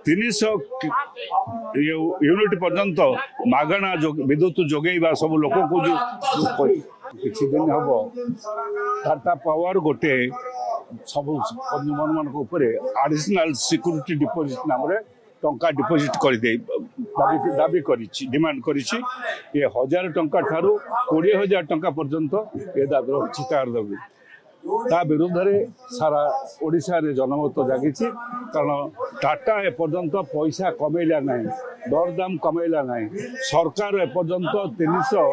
300 unit पर्यंत मागणा विद्युत जोगेबा सब लोक को किसी दिन हम टाटा पावर गोटे सब कंज्यूमर मान एडिशनल सिक्यूरिटी डिपोजिट नाम टंका डिपोजिट कर दाबी डिमांड करिछि ये 1000 टंका ठारू 20,000 टंका पर्यंत ये दाबी रही तार दाबी ता विरुद्ध में सारा ओडिशा रे जनमत जागी कारण टाटा एपर्यंत पैसा कमेला ना दरदाम कमेला ना सरकार एपर्यंत 300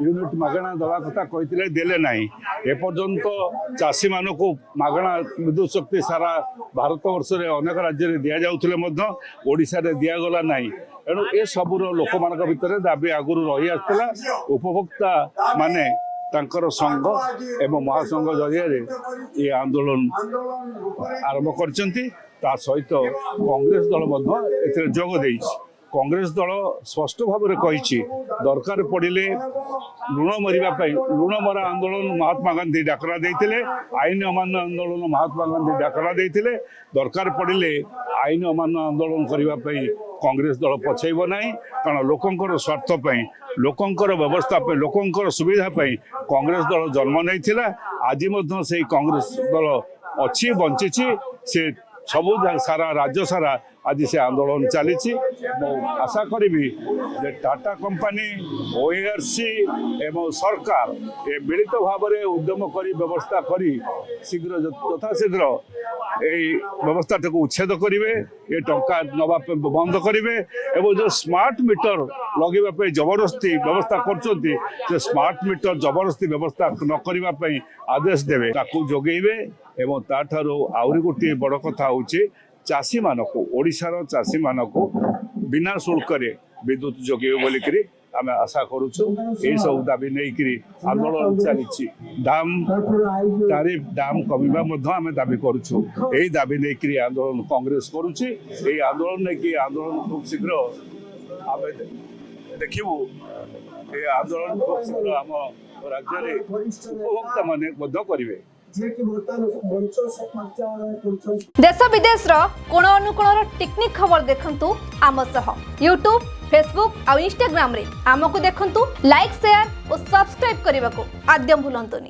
यूनिट मागणा दवा कथा कहते देले ना एपर्यंत चाषी मान को मागणा विद्युत शक्ति सारा भारत वर्ष रे अनेक राज्य में दि जाऊे ओडिशा रे दिगला ना एणु ए सबूर लोक मान भितर दाबी आगुरी रही आसला उपभोक्ता माने तांकर संघ एवं महासंघ जरिया ये आंदोलन आरंभ करछंती ता सहित कांग्रेस दल जोग देइछि कांग्रेस दल स्पष्ट भाव में कही दरकार पड़े लुण मरवाई लुण मरा आंदोलन महात्मा गांधी डाकरा देते आईन अमान्य आंदोलन महात्मा गांधी डाकरा देते दरकार पड़े आईन अमान्य आंदोलन करने कांग्रेस दल पछेब ना कारण लोकंर स्वार्थपाई लोकंर व्यवस्था लोकंर सुविधा कांग्रेस दल जन्म नहीं आज से कांग्रेस दल अच्छी बंची से सब सारा राज्य सारा आज से आंदोलन चली आशा करी टाटा कंपनी ओएआरसी एवं सरकार ये मिलित भाव में उद्यम कर व्यवस्था करी शीघ्र यथाशीघ्र व्यवस्था को उच्छेद करेंगे ये टंका नवा बंद करेंगे एवं जो स्मार्ट मीटर लगे जबरदस्ती व्यवस्था कर स्मार्ट मीटर जबरदस्ती व्यवस्था न करने आदेश देवे जोगेबे एवं ताठारो आउरी गोटे बड़ कथा होची चाषी मानक ओडिशार चाषी मानक बिना शुल्क विद्युत जोगे बोलिकी आम आशा करुचु यही सब दाबी नहीं आंदोलन चली दाम तारिफ दाम कमिबा आम दाबी करुचु यही दाबी नहीं आंदोलन कांग्रेस करुच्ची यही आंदोलन नहीं आंदोलन खूब शीघ्र आम देखू ये आंदोलन खूब शीघ्र आम राज्य उपभोक्ता माने करेंगे देश विदेश कोण अनुकोण टेक्निक खबर देखंतु आम सह यूट्यूब फेसबुक और इंस्टाग्राम रे आमको देखंतु लाइक शेयर और सब्सक्राइब करने को आद्यम भूलंतुनि।